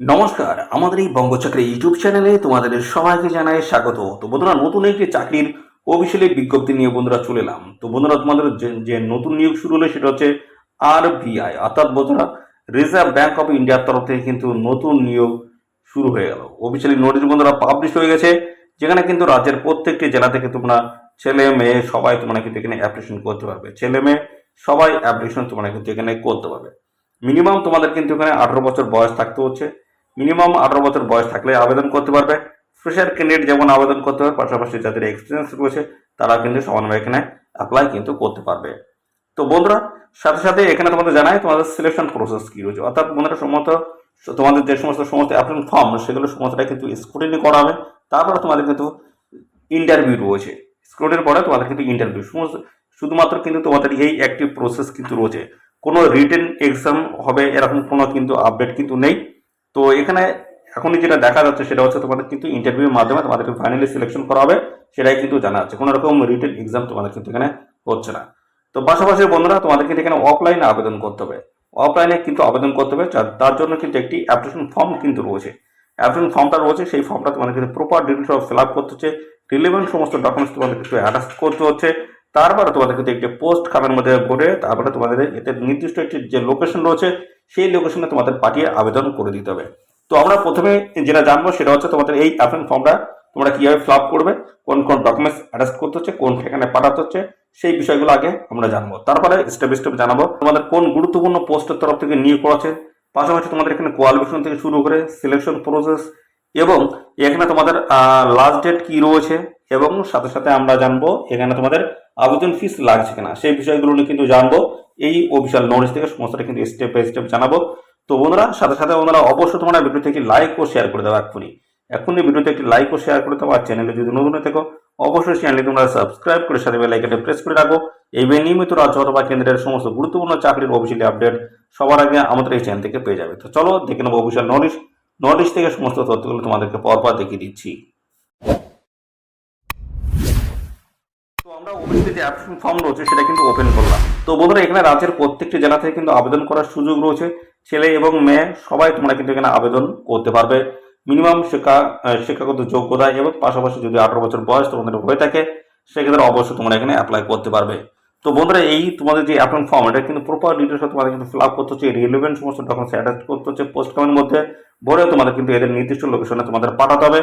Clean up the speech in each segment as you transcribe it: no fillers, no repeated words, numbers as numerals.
নমস্কার, আমাদের এই বঙ্গচাকরি ইউটিউব চ্যানেলে তোমাদের সবাইকে জানাই স্বাগত। তো বন্ধুরা, নতুন একটি চাকরির অফিসিয়ালি বিজ্ঞপ্তি নিয়ে বন্ধুরা চলে এলাম। তো বন্ধুরা, তোমাদের যে নতুন নিয়োগ শুরু হলো সেটা হচ্ছে আরবিআই, অর্থাৎ বন্ধুরা রিজার্ভ ব্যাংক অফ ইন্ডিয়ার তরফ থেকে কিন্তু নতুন নিয়োগ শুরু হয়ে গেল। অফিসিয়ালি নোটিশ বন্ধুরা পাবলিশ হয়ে গেছে, যেখানে কিন্তু রাজ্যের প্রত্যেকটি জেলা থেকে তোমরা ছেলে মেয়ে সবাই তোমরা কিন্তু এখানে অ্যাপ্লিকেশন করতে পারবে। ছেলে মেয়ে সবাই অ্যাপ্লিকেশন তোমরা কিন্তু এখানে করতে পারবে। মিনিমাম তোমাদের কিন্তু এখানে 18 বছর বয়স থাকতে হচ্ছে। মিনিমাম 18 বছর বয়স থাকলে আবেদন করতে পারবে। ফ্রেশার ক্যান্ডিডেট যেমন আবেদন করতে পারবে, পাশাপাশি যাদের এক্সপিরিয়েন্স রয়েছে তারা কিন্তু সমানভাবে এখানে অ্যাপ্লাই কিন্তু করতে পারবে। তো বন্ধুরা, সাথে সাথে এখানে তোমাদের জানাই তোমাদের সিলেকশন প্রসেস কি রয়েছে, অর্থাৎ বন্ধুরা সমস্ত তোমাদের যে সমস্ত অ্যাপ্লিকেশন ফর্ম সেগুলো সমস্তটা কিন্তু স্ক্রুটিনি করা হবে। তারপরে তোমাদের কিন্তু ইন্টারভিউ রয়েছে। স্ক্রুটিনির পরে তোমাদের কিন্তু ইন্টারভিউ শুধুমাত্র কিন্তু তোমাদের এই একটি প্রসেস কিন্তু রয়েছে। কোনো রিটেন এক্সাম হবে এরকম কোনো কিন্তু আপডেট কিন্তু নেই। তো এখানে এখনই যেটা দেখা যাচ্ছে সেটা হচ্ছে তোমাদের কিন্তু ইন্টারভিউর মাধ্যমে তোমাদেরকে ফাইনালি সিলেকশন করা হবে, সেটাই কিন্তু জানা যাচ্ছে। কোনো রকম রিটেন এক্সাম তোমাদের কিন্তু এখানে হচ্ছে না। তো পাশাপাশি বন্ধুরা, তোমাদের কিন্তু এখানে অফলাইনে আবেদন করতে হবে। অফলাইনে কিন্তু আবেদন করতে হবে, তার জন্য কিন্তু একটি অ্যাপ্লিকেশন ফর্ম কিন্তু রয়েছে। অ্যাপ্লিকেশন ফর্মটা রয়েছে, সেই ফর্মটা তোমাদের কিন্তু প্রপার ডিটেলস সব ফিল আপ করতে হচ্ছে। রিলেভেন্ট সমস্ত ডকুমেন্টস তোমাদের কিন্তু অ্যাটাচ করতে হচ্ছে। তারপরে তোমাদের কিন্তু একটি পোস্ট খামের মধ্যে ভরে তারপরে তোমাদের এতে নির্দিষ্ট একটি যে লোকেশন রয়েছে সেই লোকেশনে তোমাদের পাঠিয়ে আবেদন করে দিতে হবে। তো আমরা প্রথমে যেটা জানবো সেটা হচ্ছে তোমাদের এই অ্যাপ্লিকেশন ফর্মটা তোমরা কিভাবে ফিল আপ করবে, কোন কোন ডকুমেন্টস অ্যাটাচ করতে হচ্ছে, কোন সেখানে পাঠাতে হচ্ছে, সেই বিষয়গুলো আগে আমরা জানবো। তারপরে স্টেপ বাই স্টেপ জানাবো তোমাদের কোন গুরুত্বপূর্ণ পোস্টের তরফ থেকে নিয়োগ করা আছে, পাশাপাশি তোমাদের এখানে কোয়ালিফিকেশন থেকে শুরু করে সিলেকশন প্রসেস, এবং এখানে তোমাদের লাস্ট ডেট কি রয়েছে, এবং সাথে সাথে আমরা জানবো এখানে তোমাদের আবেদন ফিস লাগছে কিনা, সেই বিষয়গুলো নিয়ে কিন্তু জানবো। এই অফিসিয়াল নোটিশ থেকে সমস্তটা কিন্তু স্টেপ বাই স্টেপ জানাবো। তো বন্ধুরা, সাথে সাথে বন্ধুরা অবশ্যই তোমরা ভিডিওতে একটি লাইক ও শেয়ার করে দাও। এখনই ভিডিওতে একটি লাইক ও শেয়ার করে দাও। আর চ্যানেলে যদি নতুন হয়ে থাকো অবশ্যই চ্যানেলটি তোমরা সাবস্ক্রাইব করে সাথে বেল আইকনটি প্রেস করে রাখো। এইভাবে নিয়মিত রাজ্য অথবা কেন্দ্রের সমস্ত গুরুত্বপূর্ণ চাকরির অফিসিয়ালি আপডেট সবার আগে আমাদের এই চ্যানেল থেকে পেয়ে যাবে। তো চলো দেখে নেবো অফিসিয়াল নোটিশ। নোটিশ থেকে সমস্ত তথ্যগুলো তোমাদেরকে পরপর দেখিয়ে দিচ্ছি। তো আমরা অফিসে যে অ্যাপ্লিকেশন ফর্ম রয়েছে সেটা কিন্তু ওপেন করলাম। তো বন্ধুরা, এখানে রাজ্যের প্রত্যেকটি জেলা থেকে কিন্তু আবেদন করার সুযোগ রয়েছে। ছেলে এবং মেয়ে সবাই তোমরা কিন্তু এখানে আবেদন করতে পারবে। মিনিমাম শিক্ষাগত যোগ্যতা এবং পাশাপাশি যদি 18 বছর বয়স তোমাদের হয়ে থাকে সেক্ষেত্রে অবশ্যই তোমরা এখানে অ্যাপ্লাই করতে পারবে। তো বন্ধুরা, এই তোমাদের যে অ্যাপ্লিকেশন ফর্ম এটা কিন্তু প্রপার ডিটেলস তোমাদের কিন্তু ফিল আপ করতে হচ্ছে, রিলেভেন্ট সমস্ত ডকুমেন্টস অ্যাটাচ করতে হচ্ছে, পোস্ট কামের মধ্যে ভরে তোমাদের কিন্তু এদের নির্দিষ্ট লোকেশনে তোমাদের পাঠাতে হবে।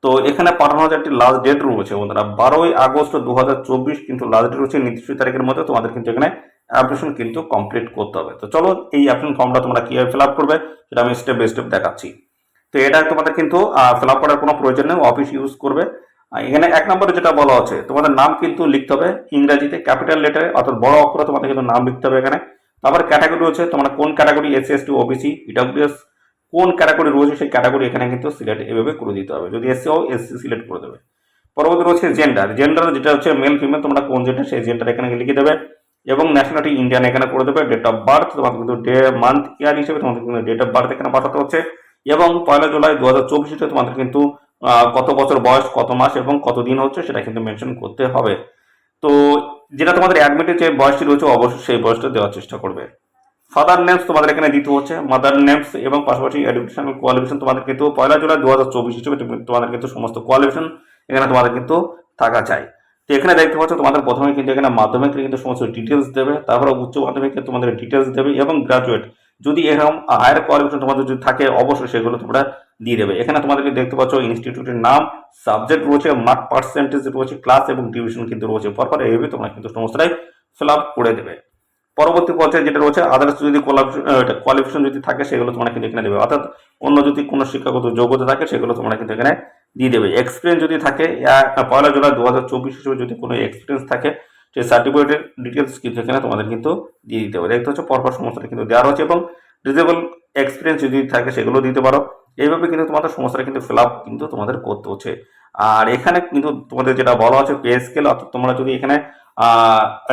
তো এখানে পাঠানোর একটি লাস্ট ডেট রয়েছে বন্ধুরা, 12ই আগস্ট 2024 কিন্তু লাস্ট ডেট রয়েছে। নির্দিষ্ট তারিখের মধ্যে তোমাদের কিন্তু এখানে অ্যাপ্লিকেশন কিন্তু কমপ্লিট করতে হবে। তো চলো এই অ্যাপ্লিকেশন ফর্মটা তোমরা কিভাবে ফিল আপ করবে সেটা আমি স্টেপ বাই স্টেপ দেখাচ্ছি। তো এটা তোমাদের কিন্তু ফিল আপ করার কোনো প্রয়োজন নেই, অফিস ইউজ করবে। এখানে 1 নম্বরে যেটা বলা আছে তোমাদের নাম কিন্তু লিখতে হবে ইংরেজিতে ক্যাপিটাল লেটারে, অর্থাৎ বড় অক্ষরে তোমাদের কিন্তু নাম লিখতে হবে এখানে। তারপরে ক্যাটাগরি রয়েছে, তোমরা কোন category, SC ST OBC EWS কোন ক্যাটাগরি রয়েছে সেই ক্যাটাগরি এখানে কিন্তু সিলেক্ট এভাবে করে দিতে হবে। যদি এসসি হও এসসি সিলেক্ট করে দেবে। পরবর্তী রয়েছে জেন্ডার, জেন্ডার যেটা হচ্ছে মেল ফিমেল, তোমরা কোন জেন্ডার সেই জেন্ডার এখানে লিখে দেবে। এবং ন্যাশনালিটি ইন্ডিয়ান এখানে করে দেবে। ডেট অফ বার্থ তোমাদের কিন্তু ডে মান্থ ইয়ার হিসেবে তোমাদের কিন্তু ডেট অফ বার্থ এখানে পাঠাতে হচ্ছে। এবং 1 জুলাই 2024 তোমাদের কিন্তু কত বছর বয়স, কত মাস এবং কত দিন হচ্ছে সেটা কিন্তু মেনশন করতে হবে। তো যেটা তোমাদের অ্যাডমিটের যে বয়সটি রয়েছে অবশ্যই সেই বয়সটা দেওয়ার চেষ্টা করবে। ফাদার নেমস তোমাদের এখানে দিতে হচ্ছে, মাদার নেমস, এবং পাশাপাশি এডুকেশনাল কোয়ালিফিকেশন তোমাদের কিন্তু 1 জুলাই 2024 হিসেবে তোমাদের কিন্তু সমস্ত কোয়ালিফিকেশন এখানে তোমাদের কিন্তু থাকা চাই। তো এখানে দেখতে পাচ্ছ তোমাদের প্রথমে কিন্তু এখানে মাধ্যমিকের কিন্তু সমস্ত ডিটেলস দেবে, তারপরে উচ্চ মাধ্যমিকের তোমাদের ডিটেলস দেবে, এবং গ্রাজুয়েট যদি এরকম হায়ার কোয়ালিফিকেশন তোমাদের যদি থাকে অবশ্যই সেগুলো তোমরা দিয়ে দেবে। এখানে তোমাদেরকে দেখতে পাচ্ছ ইনস্টিটিউটের নাম, সাবজেক্ট রয়েছে, মার্ক পার্সেন্টেজ রয়েছে, ক্লাস এবং ডিভিশন কিন্তু রয়েছে। পরপর এইভাবে তোমরা কিন্তু সমস্তটাই ফিল আপ করে দেবে। পরবর্তী পর্যায়ে যেটা রয়েছে আদার্স যদি কোয়ালিফিকেশন যদি থাকে সেগুলো তোমরা কিন্তু এখানে দেবে, অর্থাৎ অন্য যদি কোনো শিক্ষাগত যোগ্যতা থাকে সেগুলো তোমরা কিন্তু এখানে দিয়ে দেবে। এক্সপিরিয়েন্স যদি থাকে 1 জুলাই 2024 হিসেবে যদি কোনো এক্সপিরিয়েন্স থাকে সেই সার্টিফিকেটের ডিটেলস কিন্তু এখানে তোমাদের কিন্তু দিয়ে দিতে হবে। দেখতে হচ্ছে পরপর সমস্তটা কিন্তু দেওয়া রয়েছে, এবং ডিজেবল এক্সপিরিয়েন্স যদি থাকে সেগুলো দিতে পারো। এইভাবে কিন্তু তোমাদের সমস্তটা কিন্তু ফিল আপ কিন্তু তোমাদের করতে হচ্ছে। আর এখানে কিন্তু তোমাদের যেটা বলা আছে পে স্কেল, অর্থাৎ তোমরা যদি এখানে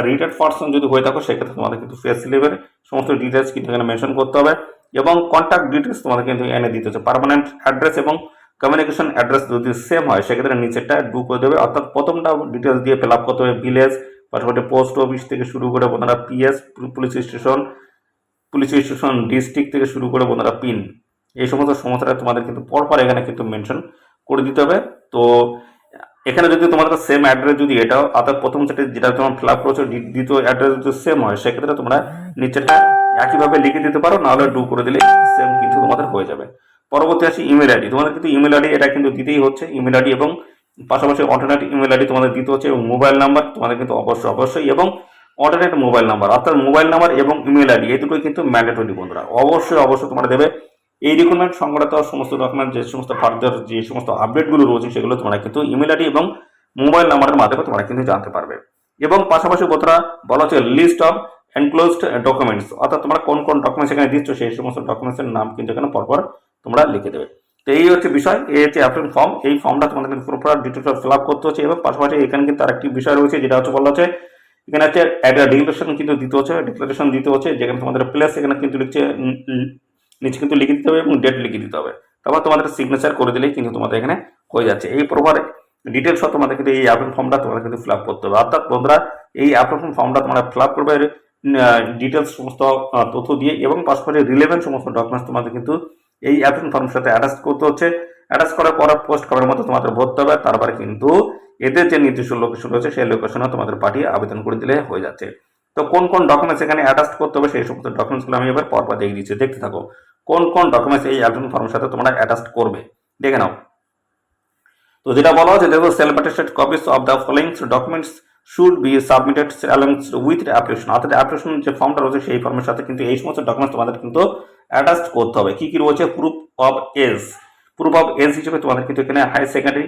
রিটায়ার্ড পার্সন যদি হয়ে থাকো সেক্ষেত্রে তোমাদের কিন্তু ফেস স্লিপের সমস্ত ডিটেলস কিন্তু এখানে মেনশন করতে হবে, এবং কন্ট্যাক্ট ডিটেলস তোমাদের কিন্তু এখানে দিতে হচ্ছে। পার্মানেন্ট অ্যাড্রেস এবং কমিউনিকেশন অ্যাড্রেস যদি সেম হয় সেক্ষেত্রে নিচেরটা ডু করে দেবে, অর্থাৎ প্রথমটা ডিটেলস দিয়ে ফিল আপ করতে হবে। ভিলেজ, পাশাপাশি পোস্ট অফিস থেকে শুরু করে বন্ধুরা পিএস পুলিশ স্টেশন ডিস্ট্রিক্ট থেকে শুরু করে বন্ধুরা পিন, এই সমস্ত সমস্যাটা তোমাদের কিন্তু পরপর এখানে কিন্তু মেনশন করে দিতে হবে। তো এখানে যদি তোমাদের সেম অ্যাড্রেস যদি এটাও অর্থাৎ প্রথম যেটা তোমরা ফিল আপ করেছো দ্বিতীয় অ্যাড্রেস যদি সেম হয়, সেক্ষেত্রে তোমরা নিচেটা একইভাবে লিখে দিতে পারো, নাহলে ডু করে দিলে সেম কিন্তু তোমাদের হয়ে যাবে। পরবর্তী আসি ইমেল আইডি। তোমাদের কিন্তু ইমেল আইডি এটা কিন্তু দিতেই হচ্ছে, ইমেল আইডি এবং পাশাপাশি অল্টারনেট ইমেল আইডি তোমাদের দিতে হচ্ছে, এবং মোবাইল নাম্বার তোমাদের কিন্তু অবশ্যই এবং অল্টারনেট মোবাইল নাম্বার, অর্থাৎ মোবাইল নাম্বার এবং ইমেল আইডি এই দুটোই কিন্তু ম্যান্ডেটরি বন্ধুরা। অবশ্যই তোমরা দেবে। এই রিক্রুটমেন্ট সংক্রান্ত সমস্ত ডকুমেন্ট যে সমস্ত ফার্দার যে সমস্ত আপডেটগুলো রয়েছে সেগুলো তোমরা কিন্তু ইমেল আইডি এবং মোবাইল নাম্বারের মাধ্যমে তোমরা কিন্তু জানতে পারবে। এবং পাশাপাশি বন্ধুরা বলা হচ্ছে লিস্ট অফ এনক্লোজড ডকুমেন্টস, অর্থাৎ তোমরা কোন কোন ডকুমেন্টস এখানে দিচ্ছ সেই সমস্ত ডকুমেন্টসের নাম কিন্তু এখানে পরপর তোমরা লিখে দেবে। তো এই হচ্ছে বিষয়, এই হচ্ছে অ্যাপ্লিকেশন ফর্ম। এই ফর্মটা তোমাদের কিন্তু পুরো ডিটেলস ফিল আপ করতে হচ্ছে। এবং পাশাপাশি এখানে কিন্তু আরেকটি বিষয় রয়েছে, যেটা হচ্ছে বলা হচ্ছে এখানে হচ্ছে ডিক্লারেশন কিন্তু দিতে হচ্ছে, যেখানে তোমাদের প্লেস এখানে কিন্তু লিখছে নিচে কিন্তু লিখে দিতে হবে এবং ডেট লিখে দিতে হবে। তারপর তোমাদের সিগনেচার করে দিলেই কিন্তু তোমাদের এখানে হয়ে যাচ্ছে। এই প্রপার ডিটেলস তোমাদের কিন্তু এই অ্যাপ্লিকেশন ফর্মটা তোমাদের কিন্তু ফিল আপ করতে হবে। অর্থাৎ বন্ধুরা এই অ্যাপ্লিকেশন ফর্মটা তোমরা ফিল আপ করবে ডিটেলস সমস্ত তথ্য দিয়ে, এবং পাশাপাশি রিলেভেন্ট সমস্ত ডকুমেন্টস তোমাদের কিন্তু এই অ্যাপ্লিকেশন ফর্মের সাথে অ্যাটাচ করতে হচ্ছে। অ্যাটাচ করার পর পোস্ট করার মতো তোমাদের ভরতে হবে। তারপরে কিন্তু এদের যে নির্দিষ্ট লোকেশন রয়েছে সেই লোকেশনে তোমাদের পাঠিয়ে আবেদন করে দিলে হয়ে যাচ্ছে। তো কোন কোন ডকুমেন্টস এখানে অ্যাটাচ করতে হবে সেই সমস্ত ডকুমেন্টসগুলো আমি এবার পরপর দেখে দিচ্ছি, দেখতে থাকো কোন কোন ডকুমেন্টস এই অ্যাপ্লিকেশন ফর্মের সাথে তোমরা অ্যাটাচ করবে, দেখে নাও। তো যেটা বলা হচ্ছে দেখো self attested copies of the following documents should be submitted with application, অর্থাৎ অ্যাপ্লিকেশন যে ফর্মটা রয়েছে সেই ফর্মের সাথে কিন্তু এই সমস্ত ডকুমেন্টস তোমাদের কিন্তু অ্যাটাচ করতে হবে। কি কি রয়েছে? প্রুফ অফ এজ হিসেবে তোমাদের কিন্তু এখানে হায়ার সেকেন্ডারি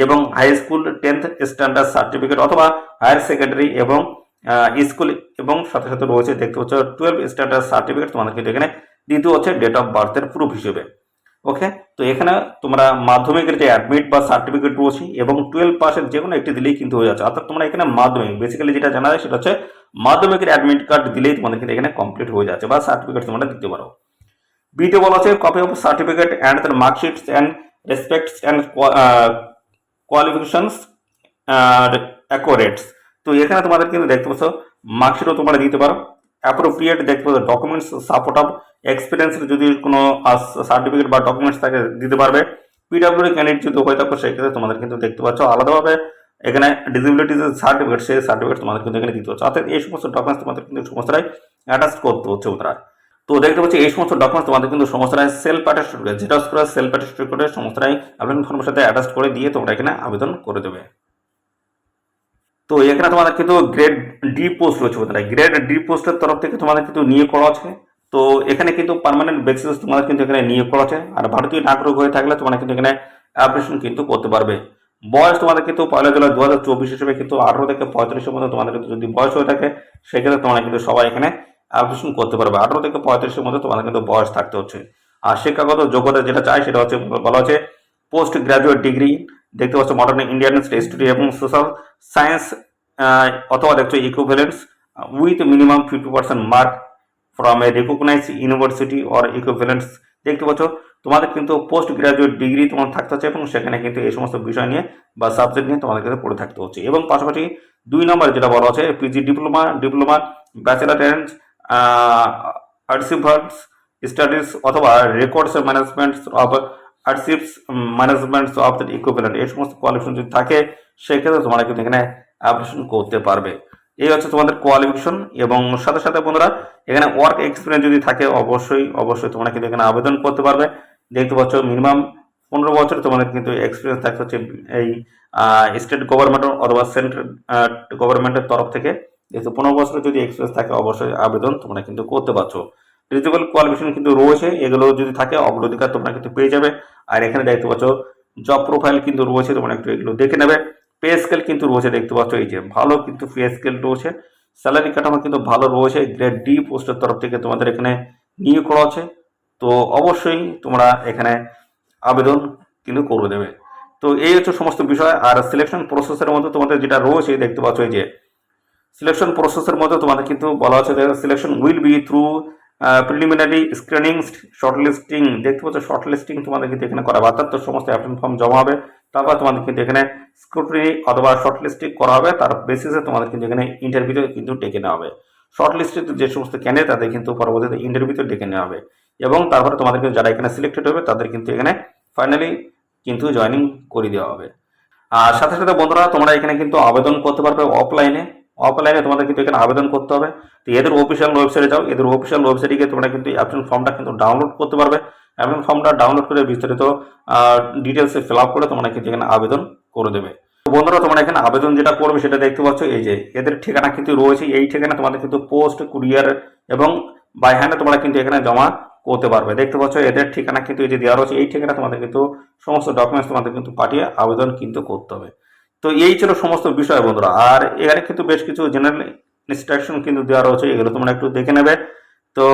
এবং high school 10th standard certificate, অথবা হায়ার সেকেন্ডারি এবং স্কুল, এবং সাথে সাথে রয়েছে দেখতে পাচ্ছ 12 স্ট্যান্ডার্ড সার্টিফিকেট তোমাদের কিন্তু এখানে দিতে হচ্ছে ডেট অফ বার্থের প্রুফ হিসেবে। ওকে, তো এখানে তোমরা মাধ্যমিকের যে অ্যাডমিট বা সার্টিফিকেট রয়েছে এবং 12 পাসের যে কোনো একটি দিলেই কিন্তু হয়ে যাচ্ছে। অর্থাৎ তোমরা এখানে মাধ্যমিক বেসিক্যালি যেটা জানা যায় সেটা হচ্ছে মাধ্যমিকের অ্যাডমিট কার্ড দিলেই তোমাদের কিন্তু এখানে কমপ্লিট হয়ে যাচ্ছে, বা সার্টিফিকেট তোমরা দিতে পারো। বিতে বলা আছে copy of certificate and the marksheets and respects and qualifications accurates. তো এখানে তোমাদের কিন্তু দেখতে পাচ্ছ মার্কশিটও তোমরা দিতে পারো। অ্যাপ্রোপ্রিয়েট দেখতে পাচ্ছ ডকুমেন্টস সাপোর্ট অফ এক্সপিরিয়েন্সের যদি কোনো সার্টিফিকেট বা ডকুমেন্টস তাকে দিতে পারবে। পিডব্লিউডি ক্যান্ডিডেট যদি হয়ে থাকো সেক্ষেত্রে তোমাদের কিন্তু দেখতে পাচ্ছ আলাদাভাবে এখানে ডিসেবিলিটি যে সার্টিফিকেট সেই সার্টিফিকেট তোমাদের কিন্তু এখানে দিতে হচ্ছে। অর্থাৎ এই সমস্ত ডকুমেন্টস তোমাদের কিন্তু সমস্তটাই অ্যাটাচ করতে হচ্ছে ওরা। তো দেখতে পাচ্ছি এই সমস্ত ডকুমেন্টস তোমাদের কিন্তু সমস্তটাই সেলফ অ্যাটাস্ট করে, জেরক্স করে সেলফ অ্যাটাস্ট করে সমস্তটাই আবেদন ফর্মের সাথে অ্যাটাচ করে দিয়ে তোমরা এখানে আবেদন করে দেবে। তো এখানে তোমাদের কিন্তু গ্রেড ডি পোস্ট রয়েছে বন্ধুরা। গ্রেড ডি পোস্টের তরফ থেকে তোমাদের কিন্তু নিয়োগ করা আছে। তো এখানে কিন্তু পার্মানেন্ট বেসিস তোমাদের কিন্তু এখানে নিয়োগ করা আছে। আর ভারতীয় নাগরিক হয়ে থাকলে তোমরা কিন্তু এখানে অ্যাপ্লিকেশন কিন্তু করতে পারবে। বয়স তোমাদের কিন্তু 1 জুলাই 2024 হিসেবে কিন্তু 18 থেকে 35 মধ্যে তোমাদের কিন্তু যদি বয়স হয়ে থাকে সেক্ষেত্রে তোমরা কিন্তু সবাই এখানে অ্যাপ্লিকেশন করতে পারবে। 18 থেকে 35 মধ্যে তোমাদের কিন্তু বয়স থাকতে হচ্ছে। আর শিক্ষাগত যোগ্যতা যেটা চাই সেটা হচ্ছে বলা হচ্ছে পোস্ট গ্রাজুয়েট ডিগ্রি, দেখতে পাচ্ছ মডার্ন ইন্ডিয়ান স্টুডি এবং সোশ্যাল সায়েন্স, অথবা দেখছো equivalence with minimum 50% mark from a recognise university or equivalence. দেখতে পাচ্ছ তোমাদের কিন্তু পোস্ট গ্রাজুয়েট ডিগ্রি তোমার থাকতে হচ্ছে, এবং সেখানে কিন্তু এই সমস্ত বিষয় নিয়ে বা সাবজেক্ট নিয়ে তোমাদের কিন্তু পড়ে থাকতে হচ্ছে। এবং পাশাপাশি 2 নম্বর যেটা বলা হচ্ছে PG diploma, bachelor and archivers studies, অথবা records management of archives management of the equivalent, এই সমস্ত কোয়ালিফিকেশন যদি থাকে সেক্ষেত্রে তোমরা কিন্তু এখানে অ্যাপ্লিকেশন করতে পারবে। এই হচ্ছে তোমাদের কোয়ালিফিকেশন। এবং সাথে সাথে বন্ধুরা এখানে ওয়ার্ক এক্সপিরিয়েন্স যদি থাকে অবশ্যই তোমরা কিন্তু এখানে আবেদন করতে পারবে। দেখতে পাচ্ছ মিনিমাম 15 বছর তোমাদের কিন্তু এক্সপিরিয়েন্স থাকতে হচ্ছে এই স্টেট গভর্নমেন্ট অথবা সেন্ট্রাল গভর্নমেন্টের তরফ থেকে। যেহেতু 15 বছরের যদি এক্সপিরিয়েন্স থাকে অবশ্যই আবেদন তোমরা কিন্তু করতে পারছো। এলিজিবল কোয়ালিফিকেশন কিন্তু রয়েছে, এগুলো যদি থাকে অগ্রাধিকার তোমরা কিন্তু পেয়ে যাবে। আর এখানে দেখতে পাচ্ছ জব প্রোফাইল কিন্তু রয়েছে, তোমরা একটু এগুলো দেখে নেবে। পে স্কেল কিন্তু রয়েছে, দেখতে পাচ্ছ এই যে ভালো কিন্তু পে স্কেল রয়েছে। স্যালারি কাঠামো কিন্তু ভালো রয়েছে। গ্রেড ডি পোস্টের তরফ থেকে তোমাদের এখানে নিয়োগ করা আছে। তো অবশ্যই তোমরা এখানে আবেদন কিন্তু করে দেবে। তো এই হচ্ছে সমস্ত বিষয়। আর সিলেকশন প্রসেসের মধ্যে তোমাদের যেটা রয়েছে দেখতে পাচ্ছ এই যে সিলেকশন প্রসেসের মধ্যে তোমাদের কিন্তু বলা হচ্ছে selection will be through preliminary screening shortlisting. দেখতে পাচ্ছ শর্টলিস্টিং তোমাদের কিন্তু এখানে করা হবে, অর্থাৎ তো সমস্ত অ্যাপ্লিকেশন ফর্ম জমা হবে, তারপর তোমাদের কিন্তু এখানে স্ক্রুটিনি অথবা শর্টলিস্টিং করা হবে। তার বেসিসে তোমাদের কিন্তু এখানে ইন্টারভিউতে কিন্তু ডেকে নেওয়া হবে। শর্টলিস্টেড যে সমস্ত ক্যান্ডিডেট তাদের কিন্তু পরবর্তীতে ইন্টারভিউতে ডেকে নেওয়া হবে। এবং তারপরে তোমাদেরকে যারা এখানে সিলেক্টেড হবে তাদের কিন্তু এখানে ফাইনালি কিন্তু জয়েনিং করে দেওয়া হবে। আর সাথে সাথে বন্ধুরা তোমরা এখানে কিন্তু আবেদন করতে পারবে অফলাইনে তোমাদের কিন্তু এখানে আবেদন করতে হবে। তো এদের অফিসিয়াল ওয়েবসাইটে যাও, এদের অফিসিয়াল ওয়েবসাইটে গিয়ে তোমরা কিন্তু অ্যাপ্লিকেশন ফর্মটা কিন্তু ডাউনলোড করতে পারবে। অ্যাপ্লিকেশন ফর্মটা ডাউনলোড করে বিস্তারিত ডিটেলসে ফিল আপ করে তোমরা কিন্তু এখানে আবেদন করে দেবে। তো বন্ধুরা তোমরা এখানে আবেদন যেটা করবে সেটা দেখতে পাচ্ছ, এই যে এদের ঠিকানা কিন্তু রয়েছে, এই ঠিকানা তোমাদের কিন্তু পোস্ট, কুরিয়ার এবং বাই হ্যান্ডে তোমরা কিন্তু এখানে জমা করতে পারবে। দেখতে পাচ্ছ এদের ঠিকানা কিন্তু এই যে দেওয়া রয়েছে, এই ঠিকানা তোমাদের কিন্তু সমস্ত ডকুমেন্টস তোমাদের কিন্তু পাঠিয়ে আবেদন কিন্তু করতে হবে। তো এই ছিল সমস্ত বিষয় বন্ধুরা। আর এখানে কিন্তু বেশ কিছু জেনারেল ইনস্ট্রাকশন কিন্তু দেওয়া রয়েছে, এগুলো তোমরা একটু দেখে নেবে। তো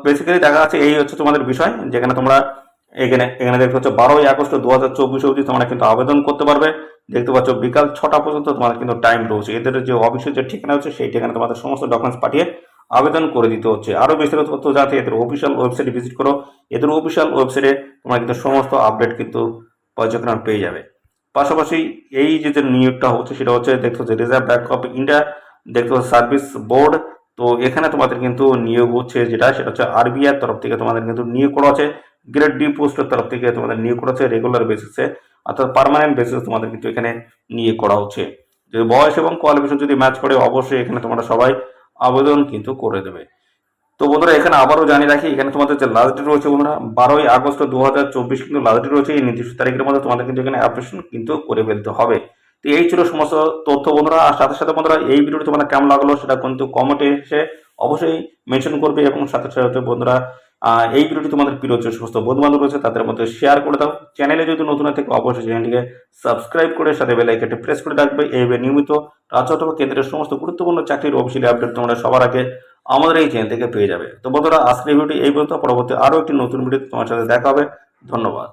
বেসিক্যালি দেখা যাচ্ছে এই হচ্ছে তোমাদের বিষয়, যেখানে তোমরা এখানে দেখতে পাচ্ছ 12ই আগস্ট 2024 অবধি তোমরা কিন্তু আবেদন করতে পারবে। দেখতে পাচ্ছ বিকাল 6টা পর্যন্ত তোমাদের কিন্তু টাইম রয়েছে। এদের যে অফিসের যে ঠিকানা হচ্ছে সেই ঠিকানা তোমাদের সমস্ত ডকুমেন্টস পাঠিয়ে আবেদন করে দিতে হচ্ছে। আরো বিস্তারিত তথ্য জানতে এদের অফিসিয়াল ওয়েবসাইটে ভিজিট করো। এদের অফিসিয়াল ওয়েবসাইটে তোমরা কিন্তু সমস্ত আপডেট কিন্তু পর্যায়ক্রমে পেয়ে যাবে। পাশাপাশি এই যে নিয়োগটা হচ্ছে সেটা হচ্ছে দেখতে হচ্ছে রিজার্ভ ব্যাংক অফ ইন্ডিয়া, দেখতে হচ্ছে সার্ভিস বোর্ড। তো এখানে তোমাদের কিন্তু নিয়োগ হচ্ছে যেটা সেটা হচ্ছে আরবিআই তরফ থেকে তোমাদের কিন্তু নিয়োগ করা হচ্ছে। গ্রেড ডি পোস্টের তরফ থেকে তোমাদের নিয়োগ করা হচ্ছে রেগুলার বেসিসে, অর্থাৎ পার্মানেন্ট বেসিসে তোমাদের কিন্তু এখানে নিয়োগ করা হচ্ছে। যদি বয়স এবং কোয়ালিফিকেশন যদি ম্যাচ করে অবশ্যই এখানে তোমরা সবাই আবেদন কিন্তু করে দেবে। তো বন্ধুরা এখানে আবারও জানিয়ে রাখি, এখানে তোমাদের যে লাস্ট ডেট রয়েছে বন্ধুরা 12ই আগস্ট 2024 কিন্তু লাস্ট ডেট রয়েছে। এই নির্দিষ্ট তারিখের মধ্যে তোমাদের কিন্তু এখানে অ্যাপ্লিকেশন কিন্তু করে ফেলতে হবে। তো এই ছিল সমস্ত তথ্য বন্ধুরা। আর সাথে সাথে বন্ধুরা এই ভিডিওটি তোমাদের কেমন লাগলো সেটা কিন্তু কমেন্টে এসে অবশ্যই মেনশন করবে, এবং সাথে সাথে বন্ধুরা এই ভিডিওটি তোমাদের প্রিয় যে সমস্ত বন্ধু বান্ধব রয়েছে তাদের মধ্যে শেয়ার করে দাও। চ্যানেলে যদি নতুন হয়ে থাকে অবশ্যই চ্যানেলটিকে সাবস্ক্রাইব করে সাথে বেল আইকনটি প্রেস করে রাখবে। এইভাবে নিয়মিত রাজ্য অথবা কেন্দ্রের সমস্ত গুরুত্বপূর্ণ চাকরির অফিসিয়ালি আপডেট তোমরা সবার আগে আমাদের এই চ্যানেল থেকে পেয়ে যাবে। তো বন্ধুরা আজকের ভিডিওটি এই পর্যন্ত, পরবর্তী আরও একটি নতুন ভিডিও তোমার সাথে দেখা হবে। ধন্যবাদ।